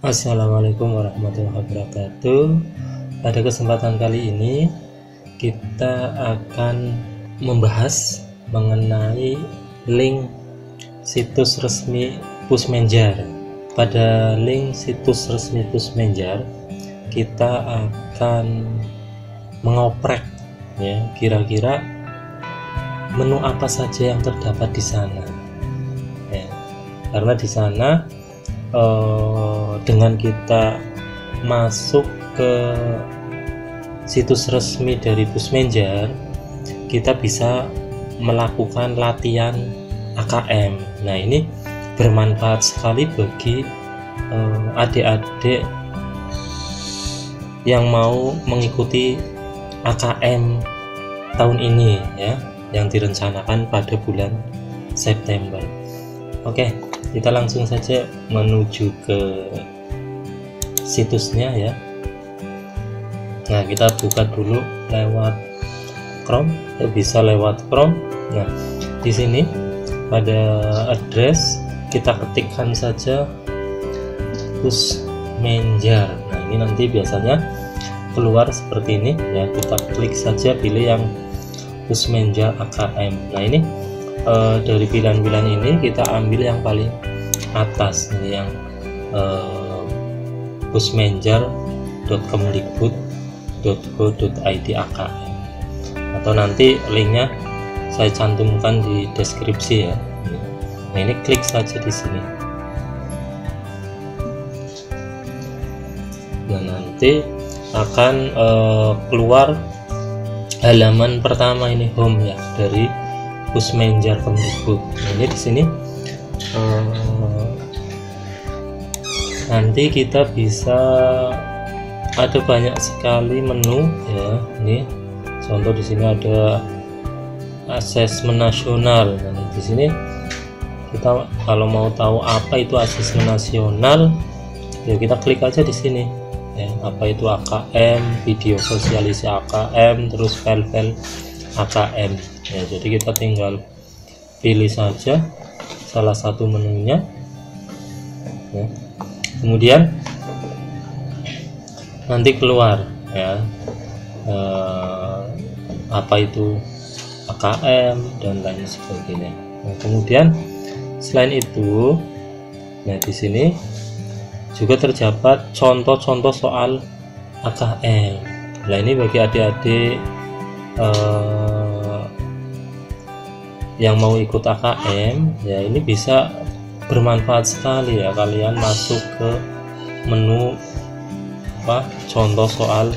Assalamualaikum warahmatullahi wabarakatuh. Pada kesempatan kali ini kita akan membahas mengenai link situs resmi Pusmenjar. Pada link situs resmi Pusmenjar kita akan mengoprek ya, kira-kira menu apa saja yang terdapat di sana ya. Karena di sana dengan kita masuk ke situs resmi dari Pusmenjar, kita bisa melakukan latihan AKM. Nah, ini bermanfaat sekali bagi adik-adik yang mau mengikuti AKM tahun ini ya, yang direncanakan pada bulan September. Oke, kita langsung saja menuju ke situsnya ya. Nah, kita buka dulu lewat Chrome, bisa lewat Chrome. Nah, di sini pada address kita ketikkan saja Pusmenjar. Nah, ini nanti biasanya keluar seperti ini ya. Kita klik saja, pilih yang Pusmenjar AKM. Nah, ini dari pilihan-pilihan ini kita ambil yang paling atas, ini yang pusmenjar.kemdikbud.go.id AKM, atau nanti linknya saya cantumkan di deskripsi ya. Nah, ini klik saja di sini. Nah, nanti akan keluar halaman pertama, ini home ya, dari Pusmenjar Kemdikbud. Ini di sini nanti kita bisa ada banyak sekali menu ya. Ini contoh di sini ada asesmen nasional. Nah, di sini kita kalau mau tahu apa itu asesmen nasional ya, kita klik aja di sini ya, apa itu AKM, video sosialisasi AKM, terus file-file AKM ya. Jadi kita tinggal pilih saja salah satu menunya ya. Kemudian nanti keluar ya apa itu AKM dan lain sebagainya. Nah, kemudian selain itu, nah di sini juga terdapat contoh-contoh soal AKM. Nah, ini bagi adik-adik yang mau ikut AKM ya, ini bisa bermanfaat sekali ya, kalian masuk ke menu contoh soal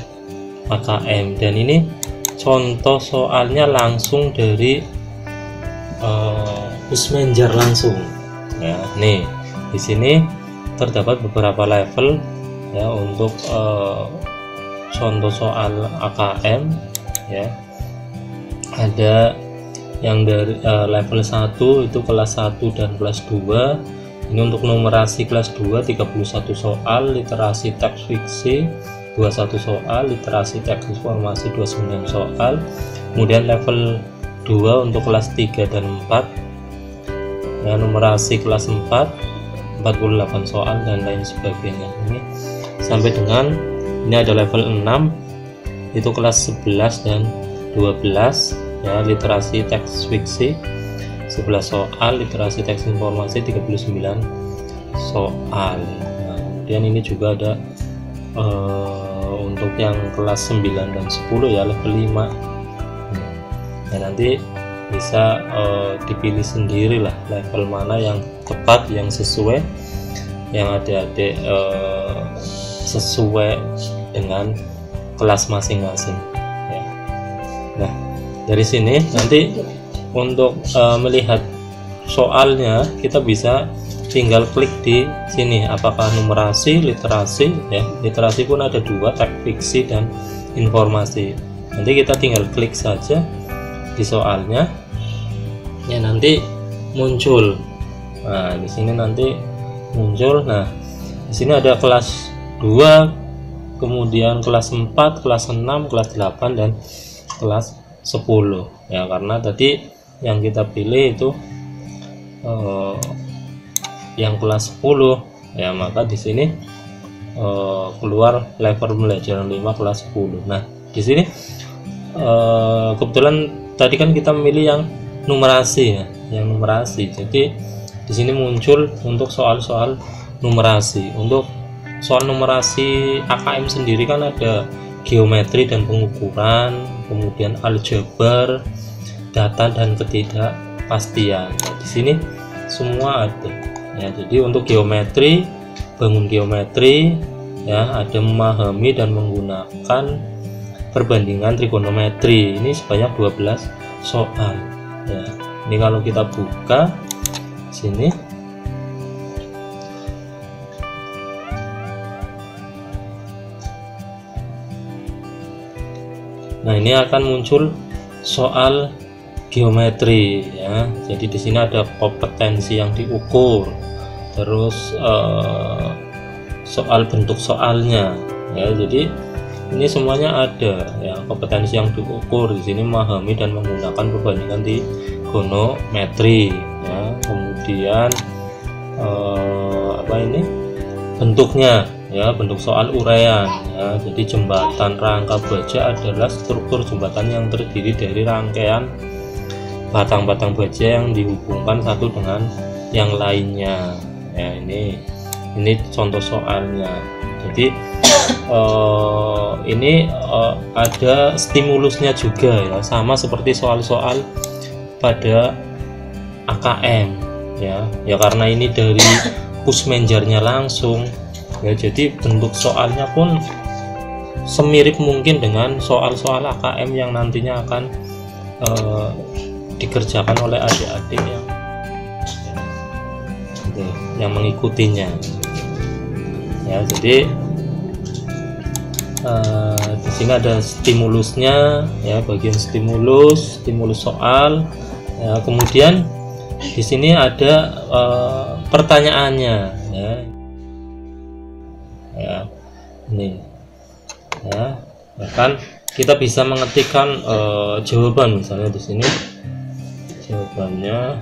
AKM, dan ini contoh soalnya langsung dari Pusmenjar langsung ya. Nih di sini terdapat beberapa level ya untuk contoh soal AKM ya. Ada yang dari level 1 itu kelas 1 dan kelas 2. Ini untuk numerasi kelas 2 31 soal, literasi teks fiksi 21 soal, literasi teks informasi 29 soal. Kemudian level 2 untuk kelas 3 dan 4 ya, numerasi kelas 4 48 soal dan lain sebagainya. Ini sampai dengan ini ada level 6 itu kelas 11 dan 12 ya, literasi teks fiksi 11 soal, literasi teks informasi 39 soal. Nah, kemudian ini juga ada untuk yang kelas 9 dan 10 ya, level 5. Nah, nanti bisa dipilih sendiri lah level mana yang tepat, yang sesuai, yang adik-adik sesuai dengan kelas masing-masing ya. Nah, dari sini nanti untuk melihat soalnya kita bisa tinggal klik di sini, apakah numerasi, literasi ya. Literasi pun ada 2, teks fiksi dan informasi. Nanti kita tinggal klik saja di soalnya ya, nanti muncul. Nah, di sini nanti muncul. Nah, di sini ada kelas 2, kemudian kelas 4, kelas 6, kelas 8 dan kelas 10 ya, karena tadi yang kita pilih itu yang kelas 10 ya, maka di sini keluar level pembelajaran 5 kelas 10. Nah, di sini kebetulan tadi kan kita memilih yang numerasi ya, yang numerasi. Jadi di sini muncul untuk soal-soal numerasi. Untuk soal numerasi AKM sendiri kan ada geometri dan pengukuran, kemudian aljabar, data dan ketidakpastian. Nah, di sini semua ada ya. Jadi untuk geometri, bangun geometri ya, ada memahami dan menggunakan perbandingan trigonometri. Ini sebanyak 12 soal ya. Ini kalau kita buka sini, nah ini akan muncul soal geometri ya. Jadi di sini ada kompetensi yang diukur, terus soal bentuk soalnya ya. Jadi ini semuanya ada ya, kompetensi yang diukur. Di sini memahami dan menggunakan perbandingan trigonometri ya. Kemudian apa ini bentuknya ya, bentuk soal uraian ya. Jadi jembatan rangka baja adalah struktur jembatan yang terdiri dari rangkaian batang-batang baja yang dihubungkan satu dengan yang lainnya ya. Ini contoh soalnya. Jadi ini ada stimulusnya juga ya, sama seperti soal-soal pada AKM ya. Ya karena ini dari pusmenjarnya langsung ya, jadi bentuk soalnya pun semirip mungkin dengan soal-soal AKM yang nantinya akan dikerjakan oleh adik-adik yang mengikutinya ya. Jadi di sini ada stimulusnya ya, bagian stimulus soal ya. Kemudian di sini ada pertanyaannya ya. Ya, ini ya, bahkan kita bisa mengetikkan jawaban. Misalnya di sini jawabannya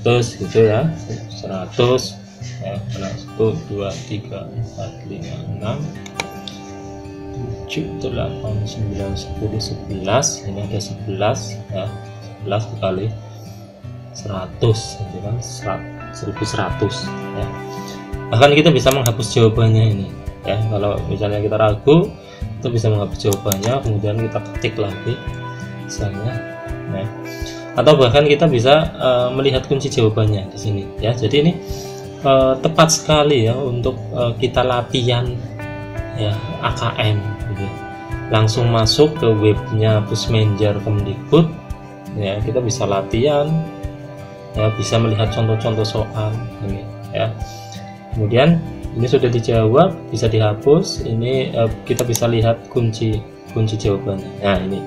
100 gitu ya, 100 ya, 1, 2, 3, 4, 5, 6, 7, 8, 9, 10, 11. Ini ada 11 ya, 11 dikali 100 itu kan 1100 ya. Bahkan kita bisa menghapus jawabannya ini ya. Kalau misalnya kita ragu, kita bisa menghapus jawabannya, kemudian kita ketik lagi misalnya ya. Atau bahkan kita bisa melihat kunci jawabannya di sini ya. Jadi ini tepat sekali ya untuk kita latihan ya AKM gitu. Langsung masuk ke webnya Pusmenjar Kemdikbud ya, kita bisa latihan ya, bisa melihat contoh-contoh soal ini ya. Kemudian ini sudah dijawab, bisa dihapus. Ini kita bisa lihat kunci jawabannya. Nah ini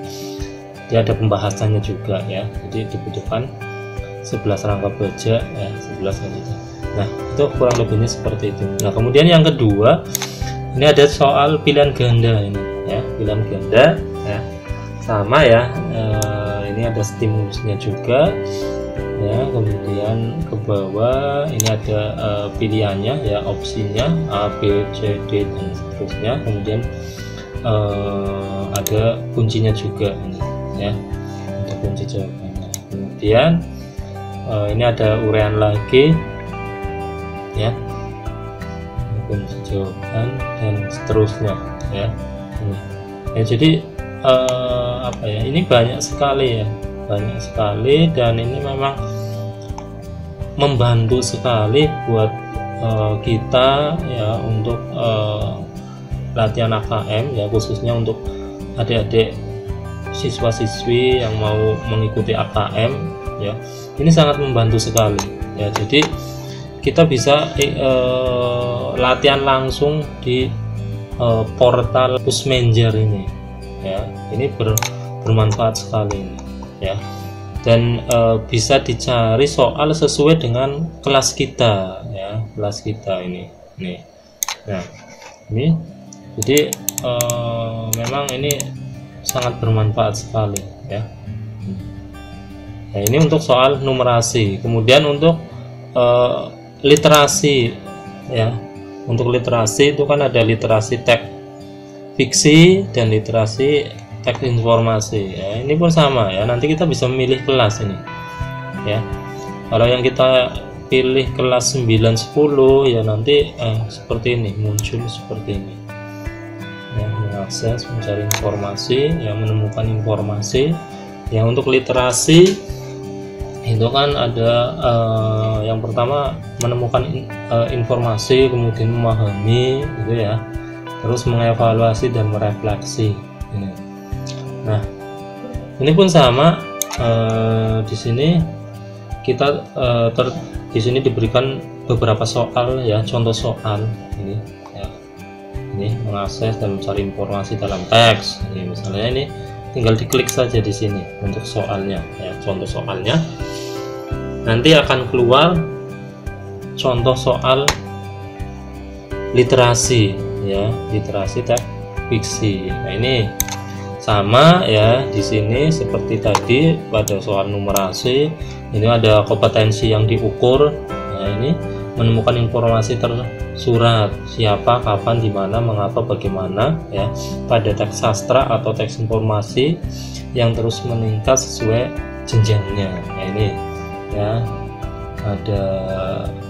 dia ada pembahasannya juga ya. Jadi dibutuhkan 11 rangka baja ya, 11 gitu. Nah itu kurang lebihnya seperti itu. Nah kemudian yang kedua, ini ada soal pilihan ganda ini ya, pilihan ganda ya, sama ya. Ini ada stimulusnya juga ya. Kemudian ke bawah ini ada pilihannya ya, opsinya A, B, C, D dan seterusnya. Kemudian ada kuncinya juga ini ya, untuk kunci jawabannya. Kemudian ini ada uraian lagi ya, kunci jawaban dan seterusnya ya. Ya jadi apa ya, ini banyak sekali ya, banyak sekali, dan ini memang membantu sekali buat kita ya untuk latihan AKM ya, khususnya untuk adik-adik siswa-siswi yang mau mengikuti AKM ya. Ini sangat membantu sekali ya. Jadi kita bisa latihan langsung di portal Pusmenjar ini ya. Ini bermanfaat sekali ini ya, dan bisa dicari soal sesuai dengan kelas kita ya, kelas kita ini nih. Nah ini jadi memang ini sangat bermanfaat sekali ya. Nah ini untuk soal numerasi. Kemudian untuk literasi ya, untuk literasi itu kan ada literasi teks fiksi dan literasi teks informasi ya. Ini pun sama ya, nanti kita bisa memilih kelas ini ya. Kalau yang kita pilih kelas 9, 10 ya nanti seperti ini, muncul seperti ini ya, mengakses, mencari informasi ya, menemukan informasi ya. Untuk literasi itu kan ada yang pertama menemukan informasi, kemudian memahami gitu ya, terus mengevaluasi dan merefleksi ini. Nah ini pun sama, di sini kita di sini diberikan beberapa soal ya, contoh soal ini ya. Ini mengakses dan mencari informasi dalam teks ini, misalnya ini tinggal diklik saja di sini untuk soalnya ya, contoh soalnya. Nanti akan keluar contoh soal literasi ya, literasi teks fiksi. Nah ini sama ya, di sini seperti tadi pada soal numerasi ini ada kompetensi yang diukur. Nah ini menemukan informasi tersurat, siapa, kapan, di mana, mengapa, bagaimana ya, pada teks sastra atau teks informasi yang terus meningkat sesuai jenjangnya. Nah ini ya, ada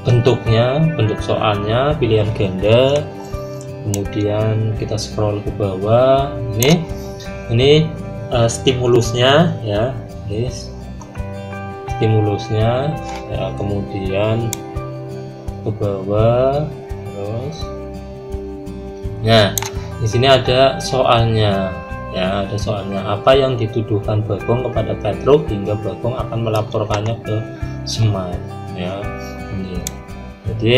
bentuknya, bentuk soalnya, pilihan ganda, kemudian kita scroll ke bawah, ini stimulusnya ya, ini stimulusnya ya, kemudian ke bawah terus. Nah di sini ada soalnya ya, ada soalnya, apa yang dituduhkan Bagong kepada Petruk hingga Bagong akan melaporkannya ke Semar ya. Ini jadi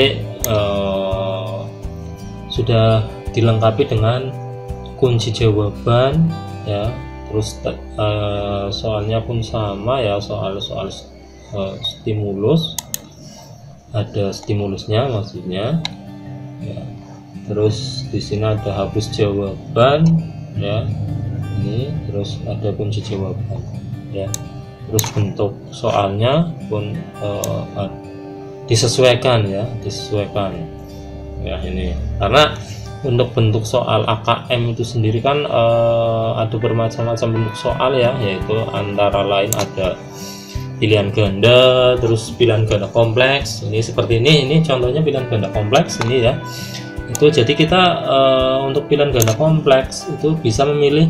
sudah dilengkapi dengan kunci jawaban ya, terus soalnya pun sama ya, soal-soal stimulus, ada stimulusnya maksudnya ya. Terus di sini ada hapus jawaban ya, ini terus ada kunci jawaban ya. Terus bentuk soalnya pun disesuaikan ya, disesuaikan ya. Ini karena untuk bentuk soal AKM itu sendiri kan ada bermacam-macam bentuk soal ya, yaitu antara lain ada pilihan ganda, terus pilihan ganda kompleks. Ini seperti ini contohnya pilihan ganda kompleks ini ya. Itu jadi kita untuk pilihan ganda kompleks itu bisa memilih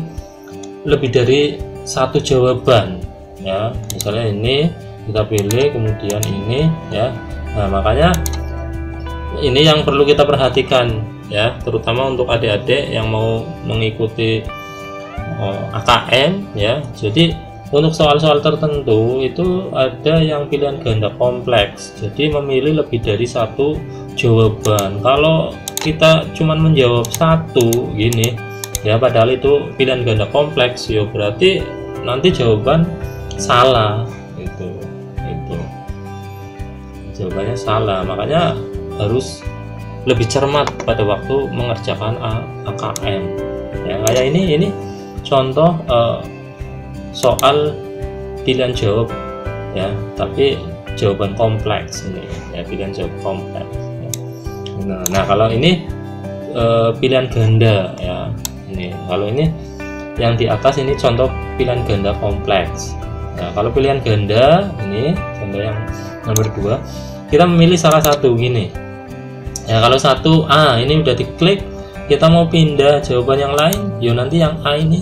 lebih dari satu jawaban ya. Misalnya ini kita pilih, kemudian ini ya. Nah makanya ini yang perlu kita perhatikan ya, terutama untuk adik-adik yang mau mengikuti AKM ya. Jadi untuk soal-soal tertentu itu ada yang pilihan ganda kompleks, jadi memilih lebih dari satu jawaban. Kalau kita cuman menjawab satu gini ya, padahal itu pilihan ganda kompleks ya, berarti nanti jawaban salah itu jawabannya salah. Makanya harus lebih cermat pada waktu mengerjakan AKM ya. Kayak ini contoh soal pilihan jawab ya, tapi jawaban kompleks ini ya, pilihan jawab kompleks ya. Nah kalau ini pilihan ganda ya, ini kalau ini yang di atas ini contoh pilihan ganda kompleks. Nah kalau pilihan ganda ini contoh yang nomor 2, kita memilih salah satu gini ya. Kalau satu A ini udah diklik, kita mau pindah jawaban yang lain ya, nanti yang A ini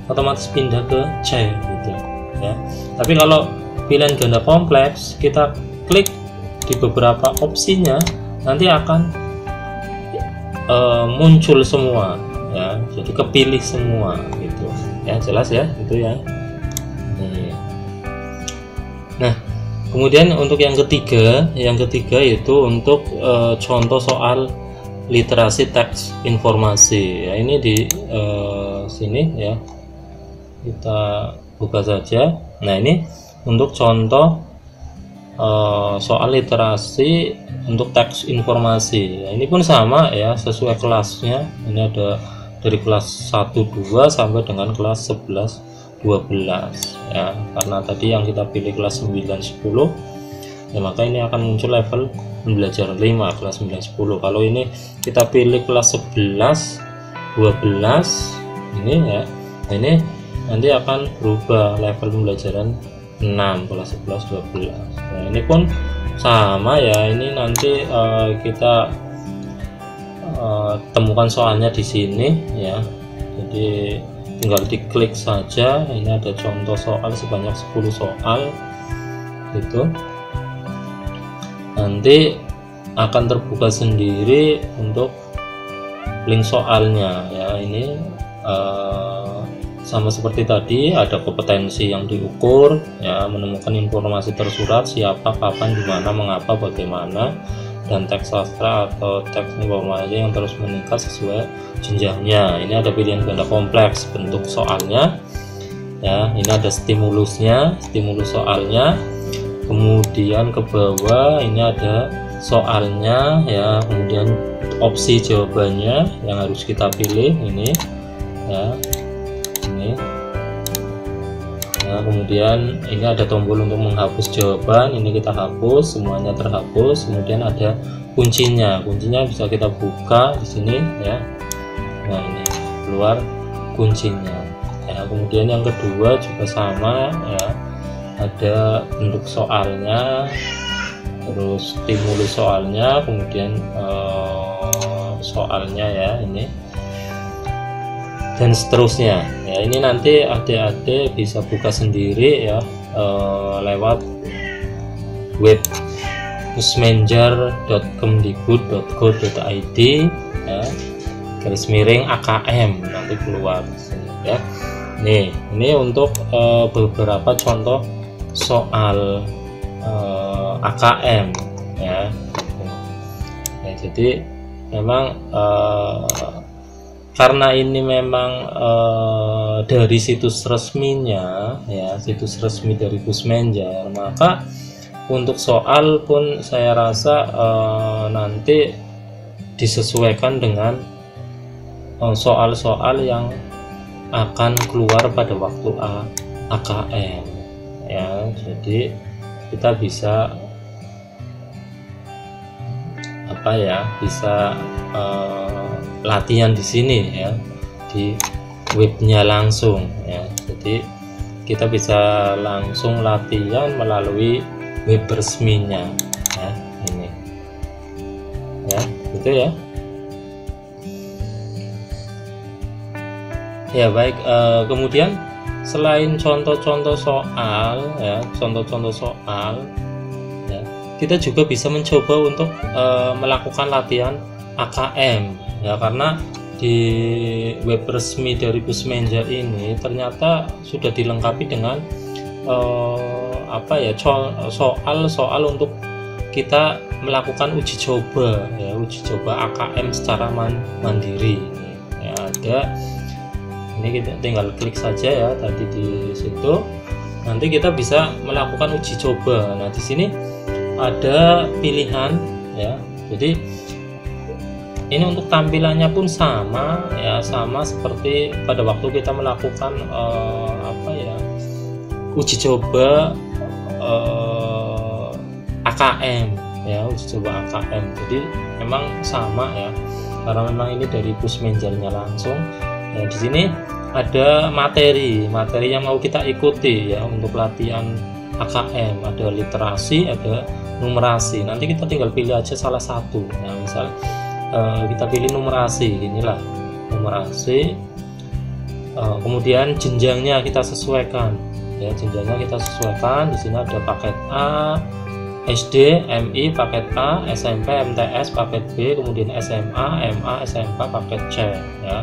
otomatis pindah ke C gitu ya. Tapi kalau pilihan ganda kompleks, kita klik di beberapa opsinya, nanti akan muncul semua ya, jadi kepilih semua gitu ya. Jelas ya itu ya. Nah kemudian untuk yang ketiga itu untuk contoh soal literasi teks informasi ya. Ini di sini ya, kita buka saja. Nah ini untuk contoh soal literasi untuk teks informasi ya. Ini pun sama ya, sesuai kelasnya. Ini ada dari kelas 1-2 sampai dengan kelas 11-12 ya, karena tadi yang kita pilih kelas 9-10 ya maka ini akan muncul level pembelajaran 5 kelas 9 10. Kalau ini kita pilih kelas 11 12 ini ya, ini nanti akan berubah level pembelajaran 6 kelas 11 12. Nah ini pun sama ya, ini nanti kita temukan soalnya di sini ya, jadi tinggal diklik saja. Ini ada contoh soal sebanyak 10 soal gitu, nanti akan terbuka sendiri untuk link soalnya ya. Ini sama seperti tadi, ada kompetensi yang diukur ya, menemukan informasi tersurat siapa, kapan, di mana, mengapa, bagaimana, dan teks sastra atau teks informasi yang terus meningkat sesuai jenjangnya. Ini ada pilihan ganda kompleks bentuk soalnya ya, ini ada stimulusnya, stimulus soalnya, kemudian ke bawah ini ada soalnya ya, kemudian opsi jawabannya yang harus kita pilih ini ya, ini nah, kemudian ini ada tombol untuk menghapus jawaban, ini kita hapus, semuanya terhapus. Kemudian ada kuncinya, kuncinya bisa kita buka di sini ya. Nah ini keluar kuncinya ya. Kemudian yang kedua juga sama ya, ada bentuk soalnya, terus stimulus soalnya, kemudian soalnya ya ini, dan seterusnya ya. Ini nanti adik-adik bisa buka sendiri ya, lewat web pusmenjar.kemdikbud.go.id ya, /AKM nanti keluar ya. Nih ini untuk beberapa contoh soal AKM ya. Ya jadi memang karena ini memang dari situs resminya ya, situs resmi dari Pusmenjar, maka untuk soal pun saya rasa nanti disesuaikan dengan soal-soal yang akan keluar pada waktu AKM ya. Jadi kita bisa apa ya, bisa latihan di sini ya, di webnya langsung ya. Jadi kita bisa langsung latihan melalui web resminya ya, ini ya, gitu ya. Ya baik, kemudian selain contoh-contoh soal ya, contoh-contoh soal ya, kita juga bisa mencoba untuk melakukan latihan AKM ya, karena di web resmi dari Pusmenjar ini ternyata sudah dilengkapi dengan apa ya, soal-soal untuk kita melakukan uji coba ya, uji coba AKM secara mandiri ya. Ada ini, kita tinggal klik saja ya tadi di situ, nanti kita bisa melakukan uji coba. Nah di sini ada pilihan ya, jadi ini untuk tampilannya pun sama ya, sama seperti pada waktu kita melakukan apa ya, uji coba AKM ya, uji coba AKM. Jadi memang sama ya, karena memang ini dari Pusmenjarnya langsung. Nah, di sini ada materi yang mau kita ikuti ya untuk latihan AKM. Ada literasi, ada numerasi. Nanti kita tinggal pilih aja salah satu. Nah, misal kita pilih numerasi, inilah numerasi. Kemudian jenjangnya kita sesuaikan ya, jenjangnya kita sesuaikan. Di sini ada paket A, SD, MI paket A, SMP, MTS paket B, kemudian SMA, MA, SMK paket C ya.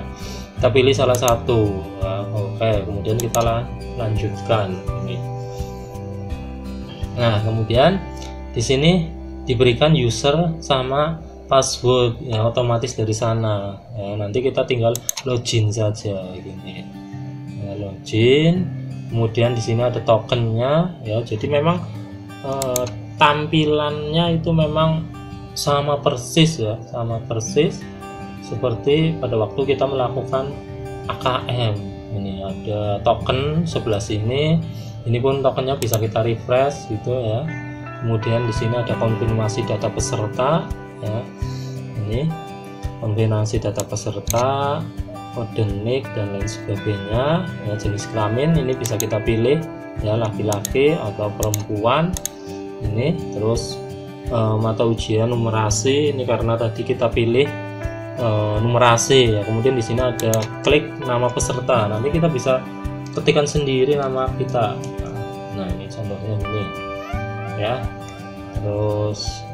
Kita pilih salah satu ya. Oke, kemudian kita lanjutkan ini. Nah kemudian di sini diberikan user sama password ya, otomatis dari sana ya. Nanti kita tinggal login saja gini ya, login. Kemudian di sini ada tokennya ya, jadi memang tampilannya itu memang sama persis ya, sama persis seperti pada waktu kita melakukan AKM. Ini ada token sebelah sini, ini pun tokennya bisa kita refresh gitu ya. Kemudian di sini ada konfirmasi data peserta ya. Ini konfirmasi data peserta, kode NIK dan lain sebagainya ya. Jenis kelamin ini bisa kita pilih ya, laki-laki atau perempuan. Ini terus mata ujian numerasi, ini karena tadi kita pilih numerasi ya. Kemudian di sini ada klik nama peserta, nanti kita bisa ketikkan sendiri nama kita. Nah ini contohnya ini ya. Terus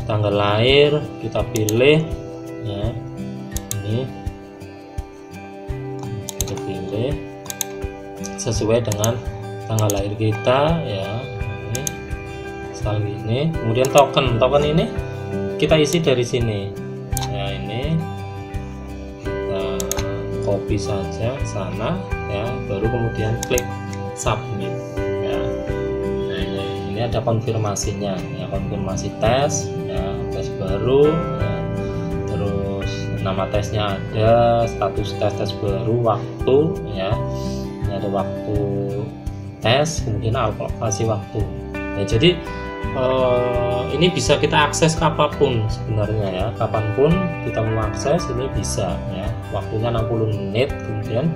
tanggal lahir kita pilih ya, ini kita pilih sesuai dengan tanggal lahir kita ya. Ini sekali ini. Kemudian token ini kita isi dari sini ya. Ini kita copy saja sana ya, baru kemudian klik submit ya. Nah ini ada konfirmasinya ya, konfirmasi tes ya, tes baru ya. Terus nama tesnya ada, status tes baru, waktu ya. Ini ada waktu tes, kemudian alokasi waktu ya. Jadi ini bisa kita akses kapanpun sebenarnya ya, kapanpun kita mau akses ini bisa ya. Waktunya 60 menit. Kemudian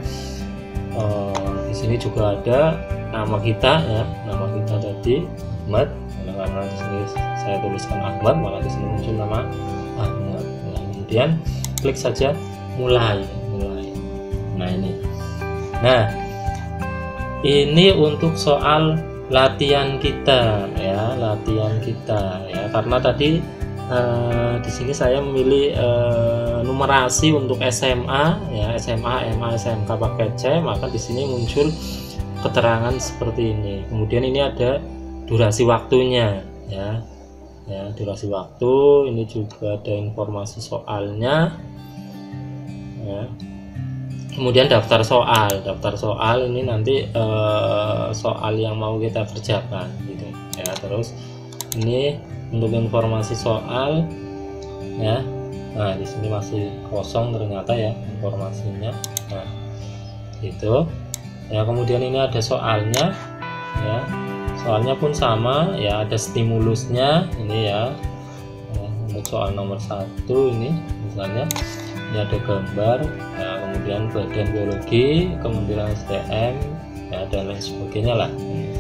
di sini juga ada nama kita ya, nama kita tadi Ahmad. Karena di sini saya tuliskan Ahmad, maka di sini muncul nama Ahmad. Nah, kemudian klik saja mulai. Nah ini untuk soal latihan kita ya, karena tadi di sini saya memilih numerasi untuk SMA ya, SMA, MA, SMK paket C, maka di sini muncul keterangan seperti ini. Kemudian ini ada durasi waktunya ya, durasi waktu. Ini juga ada informasi soalnya ya. Kemudian daftar soal ini nanti soal yang mau kita kerjakan gitu ya. Terus ini untuk informasi soal ya. Nah di sini masih kosong ternyata ya informasinya. Nah itu ya. Kemudian ini ada soalnya ya, soalnya pun sama ya, ada stimulusnya ini ya. Untuk soal nomor 1 ini misalnya ini ada gambar ya, kemudian badan biologi, kemudian STM ya, dan lain sebagainya lah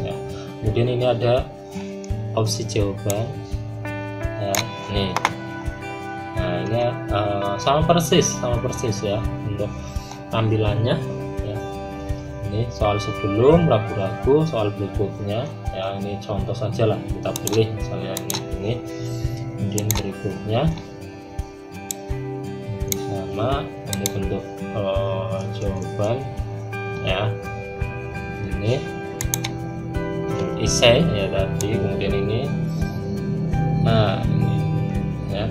ya. Kemudian ini ada opsi jawaban ya, nih. Nah ini sama persis ya untuk tampilannya ya. Ini soal sebelum, ragu-ragu, soal berikutnya ya. Ini contoh saja lah, kita pilih misalnya ini. Kemudian berikutnya sama, ini bentuk jawaban ya. Ini isai ya tadi. Kemudian ini, nah ini ya,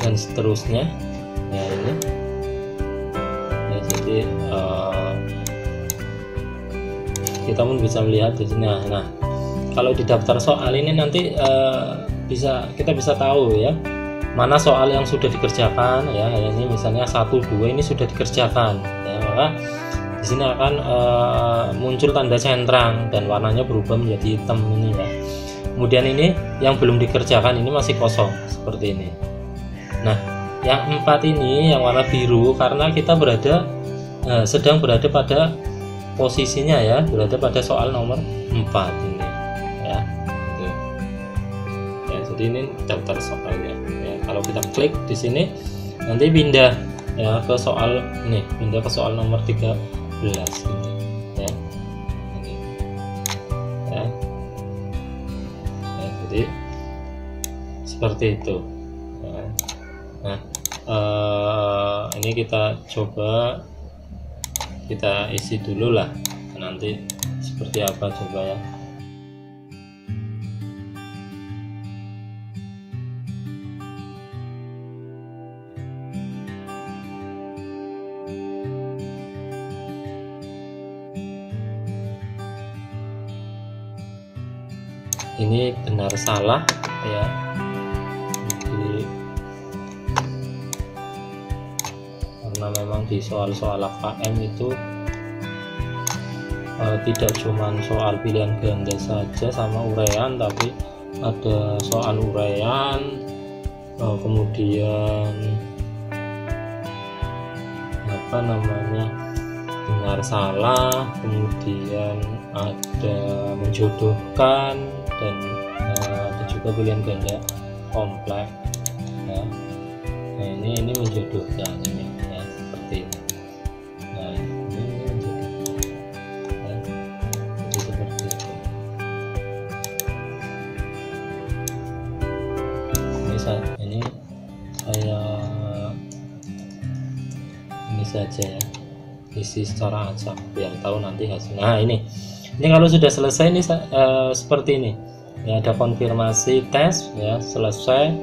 dan seterusnya ya ini ya. Jadi kita pun bisa melihat di sini. Nah kalau di daftar soal ini nanti kita bisa tahu ya, mana soal yang sudah dikerjakan ya. Ini misalnya 1, 2 ini sudah dikerjakan ya, maka di sini akan muncul tanda centang dan warnanya berubah menjadi hitam ini ya. Kemudian ini yang belum dikerjakan ini masih kosong seperti ini. Nah yang 4 ini yang warna biru karena kita sedang berada pada posisinya ya, berada pada soal nomor 4 ini ya. Ya jadi ini daftar soalnya ya. Kalau kita klik di sini nanti pindah ya ke soal ini, pindah ke soal nomor 13 gitu ya. Ini ya. Ya jadi seperti itu ya. Nah ini kita coba kita isi dulu lah, nanti seperti apa coba ya. Ini benar salah ya. Jadi karena memang di soal-soal AKM itu tidak cuma soal pilihan ganda saja sama uraian, tapi ada soal uraian, kemudian apa namanya, benar salah, kemudian ada menjodohkan, dan ada juga pilihan ganda kompleks ya. Nah ini menjodohkan ini ya, seperti ini. Nah ini menjodohkan ya. Jadi seperti itu. Ini saja ya, isi secara acak biar tahu nanti hasilnya. Nah ini kalau sudah selesai ini seperti ini ya, ada konfirmasi tes ya, selesai,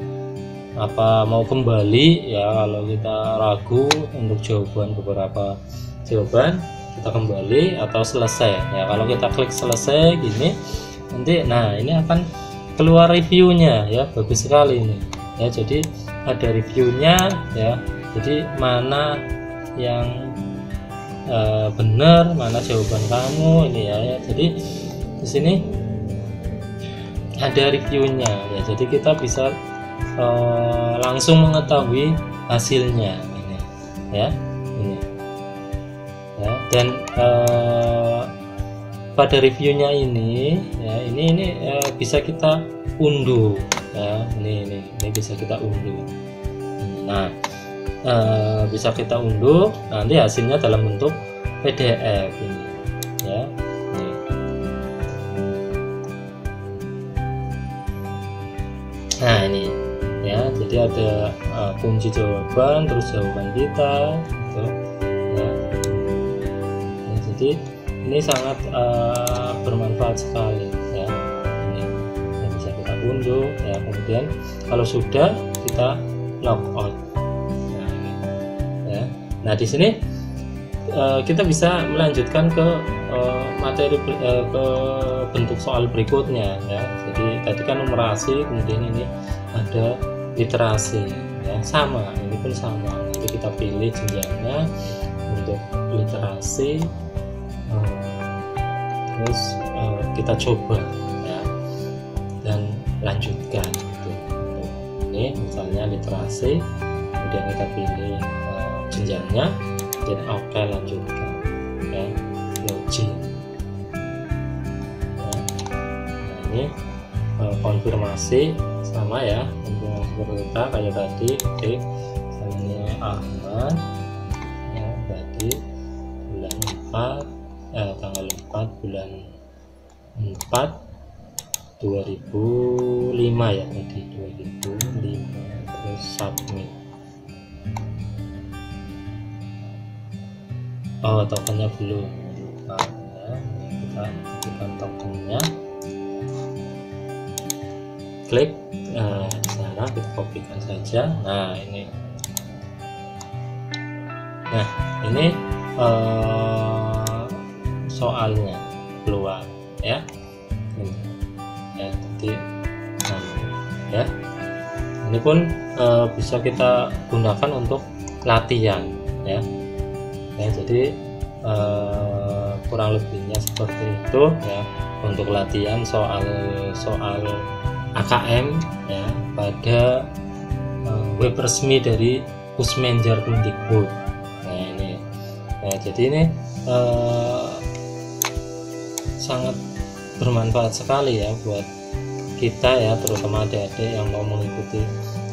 apa mau kembali ya, kalau kita ragu untuk jawaban beberapa jawaban kita kembali, atau selesai ya. Kalau kita klik selesai gini nanti, nah ini akan keluar reviewnya ya, bagus sekali ini ya. Jadi ada reviewnya ya, jadi mana yang benar, mana jawaban kamu ini ya. Jadi di sini ada reviewnya ya, jadi kita bisa langsung mengetahui hasilnya ini ya, ini ya. Dan pada reviewnya ini ya, ini bisa kita unduh ya, ini bisa kita unduh. Nah bisa kita unduh nanti hasilnya dalam bentuk PDF ini ya. Nah ini ya, jadi ada kunci jawaban, terus jawaban kita gitu ya. Nah, jadi ini sangat bermanfaat sekali ya. Ini yang bisa kita unduh ya, kemudian kalau sudah kita log out. Nah, ini, ya. Nah di sini kita bisa melanjutkan ke materi ke bentuk soal berikutnya ya. Jadi tadi kan numerasi, kemudian ini ada literasi ya, sama, ini pun sama. Nanti kita pilih jenjangnya untuk literasi, terus kita coba ya, dan lanjutkan gitu. Ini misalnya literasi, kemudian kita pilih jenjangnya, dan oke lanjutkan ya, login ya. Nah ini konfirmasi sama ya, konfirmasi kita kayak tadi. Oke, misalnya Ahmad ya, tadi bulan 4 tanggal 4 bulan 4 2005 ya, tadi 2005, terus submit. Oh tokennya belum, lupa ya, kita aktifkan tokennya, klik di sana, kita kopikan saja. Nah ini, nah ini soalnya keluar ya, ini ya, jadi ya, ini pun bisa kita gunakan untuk latihan ya. Ya, jadi kurang lebihnya seperti itu ya, untuk latihan soal AKM ya pada web resmi dari Pusmenjar-Kemdikbud. Nah ini ya, jadi ini sangat bermanfaat sekali ya buat kita ya, terutama adik-adik yang mau mengikuti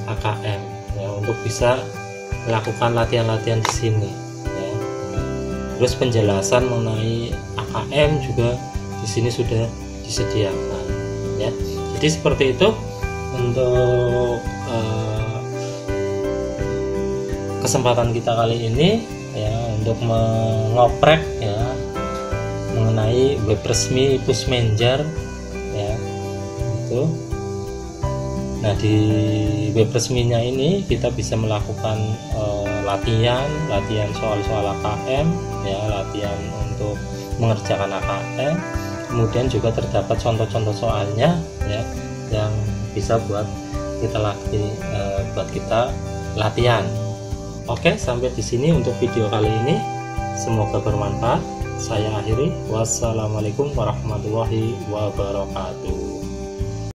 AKM ya, untuk bisa melakukan latihan-latihan di sini. Terus penjelasan mengenai AKM juga di sini sudah disediakan ya. Jadi seperti itu untuk kesempatan kita kali ini ya, untuk mengoprek ya mengenai web resmi Pusmenjar ya itu. Nah di web resminya ini kita bisa melakukan latihan soal-soal AKM ya, latihan untuk mengerjakan AKM, kemudian juga terdapat contoh-contoh soalnya ya, yang bisa buat kita latihan Oke, sampai di sini untuk video kali ini. Semoga bermanfaat. Saya akhiri. Wassalamualaikum warahmatullahi wabarakatuh.